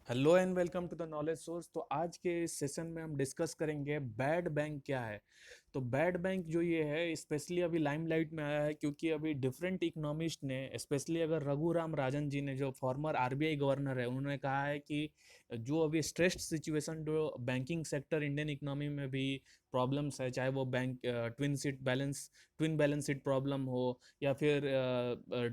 Hello and welcome to the knowledge source. तो आज के इस सेशन में हम डिस्कस करेंगे बैड बैंक क्या है। तो बैड बैंक जो ये है स्पेशली अभी लाइमलाइट में आया है क्योंकि अभी डिफरेंट इकोनॉमिस्ट ने स्पेशली अगर रघुराम राजन जी ने जो फॉर्मर आरबीआई गवर्नर है उन्होंने कहा है कि जो अभी स्ट्रेस्ड सिचुएशन जो बैंकिंग सेक्टर इंडियन इकोनॉमी में भी प्रॉब्लम्स है, चाहे वो bank twin balance sheet problem हो या फिर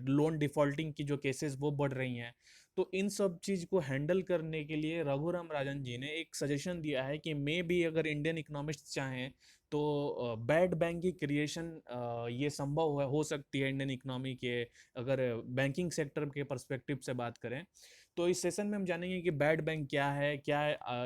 लोन डिफॉल्टिंग की जो केसेस वो बढ़ रही हैं। तो इन सब चीज को हैंडल करने के लिए रघुराम राजन जी ने एक सजेशन दिया है कि मे भी अगर इंडियन इकोनॉमिस्ट चाहें तो बैड बैंक की क्रिएशन ये संभव हो सकती है इंडियन इकोनॉमी के, अगर बैंकिंग सेक्टर के पर्सपेक्टिव से बात करें। तो इस सेशन में हम जानेंगे कि बैड बैंक क्या है,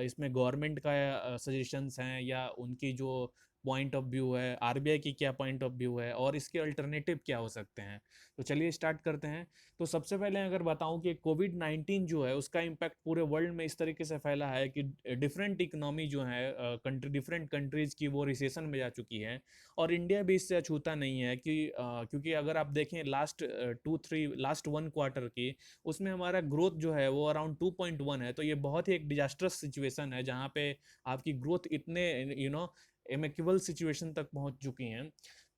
इसमें गवर्नमेंट का सजेशंस हैं या उनकी जो पॉइंट ऑफ व्यू है, आरबीआई की क्या पॉइंट ऑफ व्यू है और इसके अल्टरनेटिव क्या हो सकते हैं। तो चलिए स्टार्ट करते हैं। तो सबसे पहले अगर बताऊं कि कोविड 19 जो है उसका इम्पैक्ट पूरे वर्ल्ड में इस तरीके से फैला है कि डिफरेंट इकोनॉमी जो है डिफरेंट कंट्रीज की वो रिसेशन में जा चुकी है और इंडिया भी इससे अछूता नहीं है क्योंकि अगर आप देखें लास्ट वन क्वार्टर की, उसमें हमारा ग्रोथ जो है वो अराउंड 2.1 है। तो ये बहुत ही एक डिजास्टर्स सिचुएशन है जहाँ पे आपकी ग्रोथ इतने एमेक्युबल सिचुएशन तक पहुंच चुकी हैं।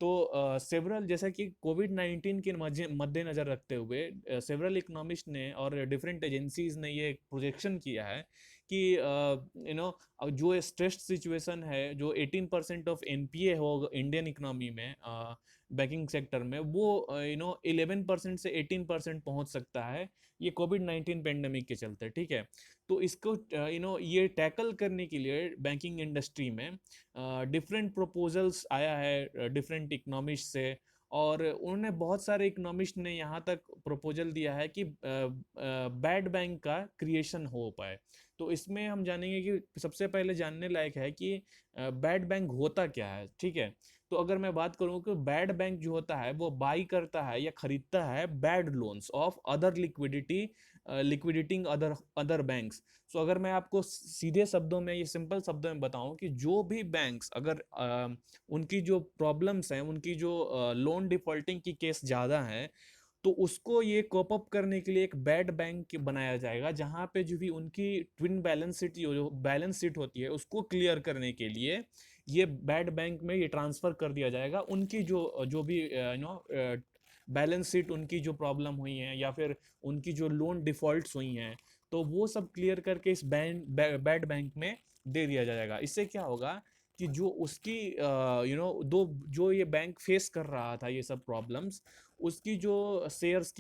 तो सेवरल जैसा कि कोविड 19 के मद्देनजर रखते हुए सेवरल इकोनॉमिस्ट ने और डिफरेंट एजेंसीज ने ये प्रोजेक्शन किया है कि जो स्ट्रेस्ड सिचुएशन है, जो 18% ऑफ एनपीए हो इंडियन इकोनॉमी में बैंकिंग सेक्टर में, वो 11% से 18% पहुंच सकता है ये कोविड 19 पेंडेमिक के चलते। ठीक है। तो इसको ये टैकल करने के लिए बैंकिंग इंडस्ट्री में डिफरेंट प्रपोजल्स आया है डिफरेंट इकोनॉमिस्ट से, और उन्होंने बहुत सारे इकोनॉमिस्ट ने यहाँ तक प्रपोजल दिया है कि बैड बैंक का क्रिएशन हो पाए। तो इसमें हम जानेंगे कि सबसे पहले जानने लायक है कि बैड बैंक होता क्या है। ठीक है। तो अगर मैं बात करूं कि बैड बैंक जो होता है वो बाई करता है या खरीदता है bad loans of other liquidating other other banks. So अगर मैं आपको सीधे शब्दों में, ये सिंपल शब्दों में बताऊं कि जो भी बैंक्स अगर उनकी जो प्रॉब्लम्स हैं, उनकी जो लोन डिफॉल्टिंग की केस ज़्यादा है, तो उसको ये कोप अप करने के लिए एक बैड बैंक बनाया जाएगा जहां पे जो भी उनकी ट्विन बैलेंस शीट होती है उसको क्लियर करने के लिए ये बैड बैंक में ये ट्रांसफर कर दिया जाएगा। उनकी जो जो भी बैलेंस शीट, उनकी जो प्रॉब्लम हुई है या फिर उनकी जो लोन डिफॉल्ट्स हुई हैं, तो वो सब क्लियर करके इस बैड बैंक में दे दिया जाएगा। इससे क्या होगा कि जो उसकी दो जो ये बैंक फेस कर रहा था ये सब प्रॉब्लम्स, उसकी जो शेयर्स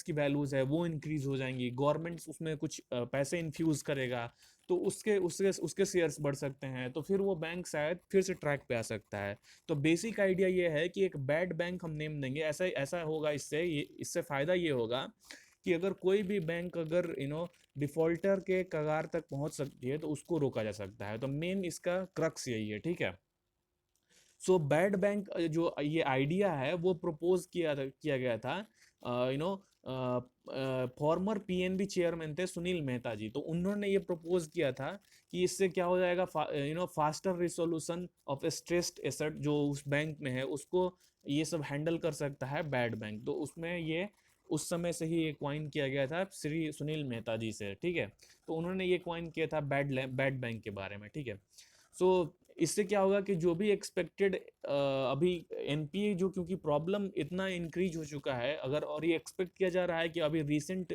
की वैल्यूज है वो इंक्रीज हो जाएंगी। गवर्नमेंट उसमें कुछ पैसे इन्फ्यूज करेगा तो उसके उसके उसके शेयर्स बढ़ सकते हैं, तो फिर वो बैंक शायद फिर से ट्रैक पे आ सकता है। तो बेसिक आइडिया ये है कि एक बैड बैंक हम नेम देंगे, ऐसा ऐसा होगा। इससे फायदा ये होगा कि अगर कोई भी बैंक अगर डिफॉल्टर के कगार तक पहुंच सकती है तो उसको रोका जा सकता है। तो मेन इसका क्रक्स यही है। ठीक है। सो बैड बैंक जो ये आइडिया है वो प्रपोज किया गया था फॉर्मर पीएनबी चेयरमैन थे सुनील मेहता जी। तो उन्होंने ये प्रपोज किया था कि इससे क्या हो जाएगा, faster resolution of stressed asset जो उस बैंक में है उसको ये सब हैंडल कर सकता है बैड बैंक। तो उसमें ये उस समय से ही ये क्वाइन किया गया था श्री सुनील मेहता जी से। ठीक है। तो उन्होंने ये क्वाइन किया था बैड बैंक के बारे में। ठीक है। सो इससे क्या होगा कि जो भी एक्सपेक्टेड अभी एनपीए जो, क्योंकि प्रॉब्लम इतना इंक्रीज हो चुका है, अगर और ये एक्सपेक्ट किया जा रहा है कि अभी रिसेंट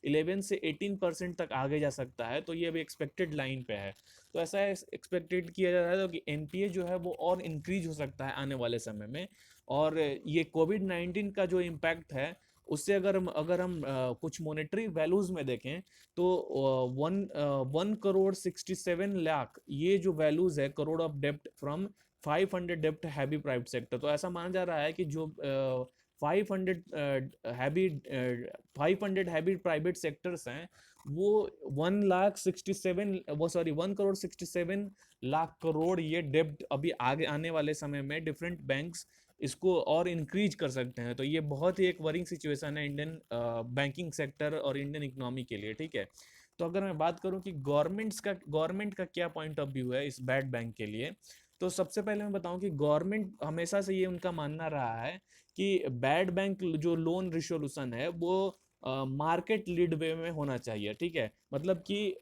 11 से 18% तक आगे जा सकता है, तो ये अभी एक्सपेक्टेड लाइन पे है। तो ऐसा एक्सपेक्टेड किया जा रहा है कि एनपीए जो है वो और इंक्रीज हो सकता है आने वाले समय में। और ये कोविड 19 का जो इम्पैक्ट है उससे अगर हम कुछ मॉनेटरी वैल्यूज में देखें तो 1 करोड़ 67 लाख ये जो वैल्यूज है करोड़ ऑफ डेप्ट फ्रॉम 500 डेप्ट हैवी प्राइवेट सेक्टर। तो ऐसा माना जा रहा है कि जो 500 हैवी 500 हैवी प्राइवेट सेक्टर्स हैं वो 1 करोड़ 67 लाख ये डेप्ट अभी आगे आने वाले समय में डिफरेंट बैंक्स इसको और इंक्रीज कर सकते हैं। तो ये बहुत ही एक वरिंग सिचुएशन है इंडियन बैंकिंग सेक्टर और इंडियन इकोनॉमी के लिए। ठीक है। तो अगर मैं बात करूं कि गवर्नमेंट का क्या पॉइंट ऑफ व्यू है इस बैड बैंक के लिए, तो सबसे पहले मैं बताऊं कि गवर्नमेंट हमेशा से ये उनका मानना रहा है कि बैड बैंक जो लोन रिसोल्यूशन है वो मार्केट लीड वे में होना चाहिए, ठीक है। मतलब कि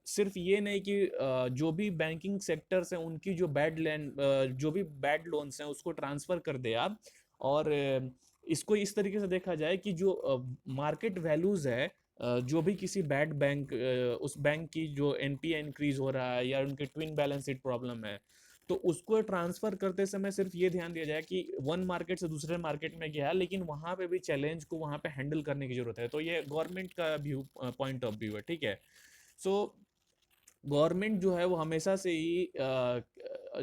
सिर्फ ये नहीं कि जो भी बैंकिंग सेक्टर्स हैं उनकी जो भी बैड लोन्स हैं उसको ट्रांसफर कर दे आप, और इसको इस तरीके से देखा जाए कि जो मार्केट वैल्यूज है, जो भी किसी बैड बैंक, उस बैंक की जो एनपीए इंक्रीज हो रहा है या उनके ट्विन बैलेंस शीट प्रॉब्लम है, तो उसको ट्रांसफर करते समय सिर्फ ये ध्यान दिया जाए कि वन मार्केट से दूसरे मार्केट में गया, लेकिन वहां पे भी चैलेंज को वहां पे हैंडल करने की जरूरत है। तो ये गवर्नमेंट का व्यू, पॉइंट ऑफ व्यू है, ठीक है। सो गवर्नमेंट जो है वो हमेशा से ही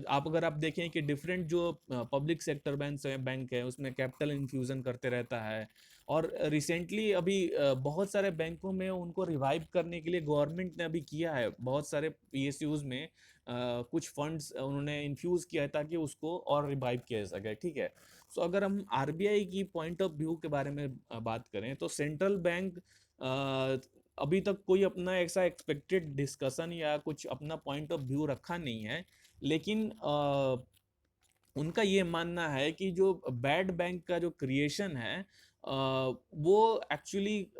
आप अगर आप देखें कि डिफरेंट जो पब्लिक सेक्टर बैंक है उसमें कैपिटल इन्फ्यूजन करते रहता है। और रिसेंटली अभी बहुत सारे बैंकों में उनको रिवाइव करने के लिए गवर्नमेंट ने अभी किया है, बहुत सारे पीएसयूज में कुछ फंड्स उन्होंने इन्फ्यूज किया है ताकि उसको और रिवाइव किया जा सके, ठीक है। सो अगर हम आरबीआई की पॉइंट ऑफ व्यू के बारे में बात करें तो सेंट्रल बैंक अभी तक कोई अपना ऐसा एक्सपेक्टेड डिस्कशन या कुछ अपना पॉइंट ऑफ व्यू रखा नहीं है, लेकिन उनका ये मानना है कि जो बैड बैंक का जो क्रिएशन है, वो एक्चुअली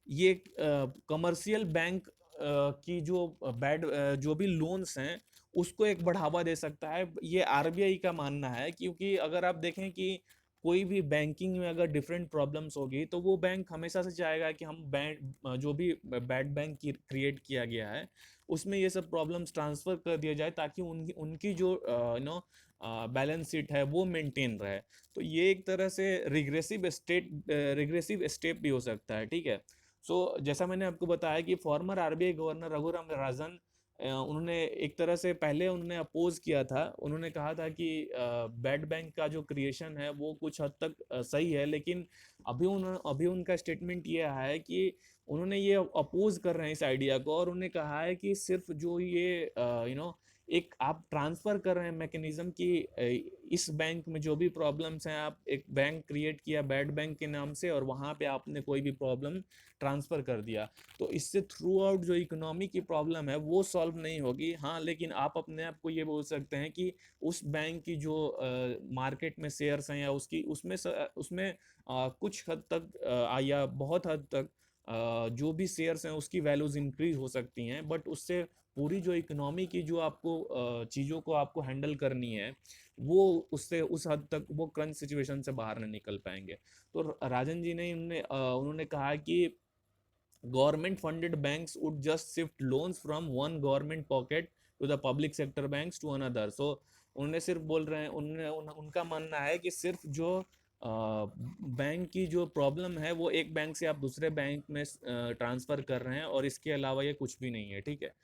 ये कमर्शियल बैंक की जो बैड जो भी लोन्स हैं उसको एक बढ़ावा दे सकता है, ये आरबीआई का मानना है। क्योंकि अगर आप देखें कि कोई भी बैंकिंग में अगर डिफरेंट प्रॉब्लम्स होगी तो वो बैंक हमेशा से चाहेगा कि हम बैंक जो भी बैड बैंक क्रिएट किया गया है उसमें ये सब प्रॉब्लम्स ट्रांसफर कर दिया जाए ताकि उनकी उनकी जो बैलेंस शीट है वो मेंटेन रहे। तो ये एक तरह से रिग्रेसिव स्टेप भी हो सकता है, ठीक है। सो जैसा मैंने आपको बताया कि farmer RBI governor Raghuram Rajan, उन्होंने एक तरह से पहले उन्होंने अपोज किया था, उन्होंने कहा था कि बैड बैंक का जो क्रिएशन है वो कुछ हद तक सही है, लेकिन अभी उनका स्टेटमेंट ये आया है कि उन्होंने ये अपोज कर रहे हैं इस आइडिया को, और उन्होंने कहा है कि सिर्फ जो ये एक आप ट्रांसफर कर रहे हैं मैकेनिज्म की, इस बैंक में जो भी प्रॉब्लम्स हैं, आप एक बैंक क्रिएट किया बैड बैंक के नाम से और वहां पे आपने कोई भी प्रॉब्लम ट्रांसफर कर दिया, तो इससे थ्रू आउट जो इकोनॉमी की प्रॉब्लम है वो सॉल्व नहीं होगी। हाँ, लेकिन आप अपने आप को ये बोल सकते हैं कि उस बैंक की जो मार्केट में शेयर्स हैं या उसकी उसमें उसमें कुछ हद तक या बहुत हद तक जो भी शेयर्स हैं उसकी वैल्यूज इंक्रीज हो सकती हैं, बट उससे पूरी जो इकोनॉमी की जो आपको चीज़ों को आपको हैंडल करनी है वो उससे उस हद तक वो क्रंच सिचुएशन से बाहर नहीं निकल पाएंगे। तो राजन जी ने उन्होंने कहा कि government funded banks would just shift loans from one government pocket to the public sector banks to another. So उन्होंने सिर्फ बोल रहे हैं, उनका मानना है कि सिर्फ जो बैंक की जो प्रॉब्लम है वो एक बैंक से आप दूसरे बैंक में ट्रांसफर कर रहे हैं, और इसके अलावा ये कुछ भी नहीं है, ठीक है।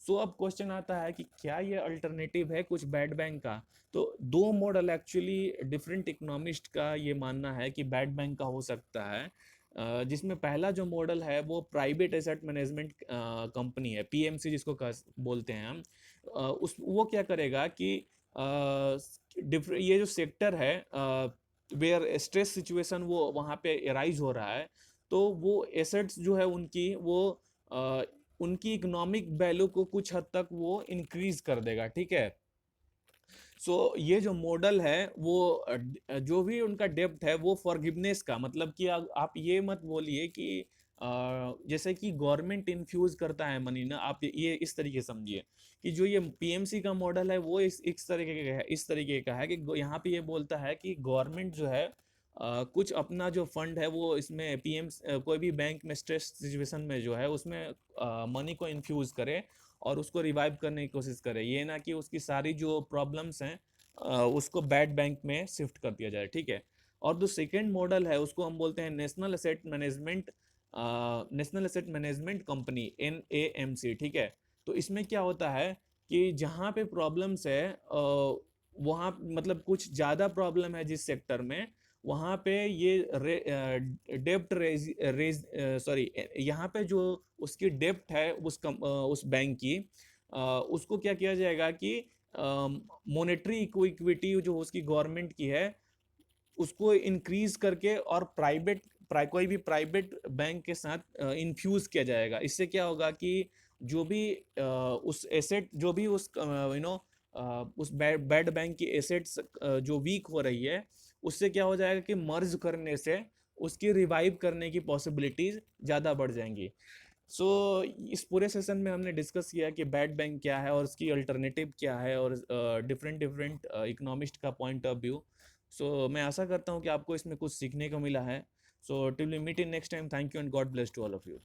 सो अब क्वेश्चन आता है कि क्या ये अल्टरनेटिव है कुछ बैड बैंक का। तो दो मॉडल एक्चुअली डिफरेंट इकोनॉमिस्ट का ये मानना है कि बैड बैंक का हो सकता है, जिसमें पहला जो मॉडल है वो प्राइवेट एसेट मैनेजमेंट कंपनी है, पीएमसी जिसको बोलते हैं हम। उस वो क्या करेगा कि ये जो सेक्टर है वेयर स्ट्रेस सिचुएशन वो वहाँ पे एराइज हो रहा है, तो वो एसेट्स जो है उनकी वो उनकी इकोनॉमिक वैल्यू को कुछ हद तक वो इंक्रीज कर देगा, ठीक है। सो ये जो मॉडल है वो जो भी उनका डेब्ट है वो फॉरगिवनेस का मतलब कि आप ये मत बोलिए कि जैसे कि गवर्नमेंट इन्फ्यूज करता है मनी ना, आप ये इस तरीके समझिए कि जो ये पीएमसी का मॉडल है वो इस तरीके का है, इस तरीके का है कि यहाँ पे ये बोलता है कि गवर्नमेंट जो है कुछ अपना जो फंड है वो इसमें कोई भी बैंक में स्ट्रेस सिचुएशन में जो है उसमें मनी को इन्फ्यूज करे और उसको रिवाइव करने की कोशिश करे, ये ना कि उसकी सारी जो प्रॉब्लम्स हैं उसको बैड बैंक में शिफ्ट कर दिया जाए, ठीक है। और जो सेकेंड मॉडल है उसको हम बोलते हैं national asset management company, NAMC, ठीक है। तो इसमें क्या होता है कि जहाँ पे प्रॉब्लम्स है वहाँ मतलब कुछ ज़्यादा प्रॉब्लम है जिस सेक्टर में, वहाँ पे ये डेप्ट रेज सॉरी यहाँ पे जो उसकी डेप्ट है उस बैंक की, उसको क्या किया जाएगा कि मॉनेटरी इक्विटी जो उसकी गवर्नमेंट की है उसको इंक्रीज करके और कोई भी प्राइवेट बैंक के साथ इन्फ्यूज किया जाएगा। इससे क्या होगा कि जो भी उस एसेट जो भी उस उस बैड बैंक की एसेट्स जो वीक हो रही है उससे क्या हो जाएगा कि मर्ज करने से उसकी रिवाइव करने की पॉसिबिलिटीज ज़्यादा बढ़ जाएंगी। सो इस पूरे सेशन में हमने डिस्कस किया कि बैड बैंक क्या है और उसकी अल्टरनेटिव क्या है, और डिफरेंट डिफरेंट इकोनॉमिस्ट का पॉइंट ऑफ व्यू। सो मैं आशा करता हूँ कि आपको इसमें कुछ सीखने को मिला है। So till we meet in next time, thank you and God bless to all of you.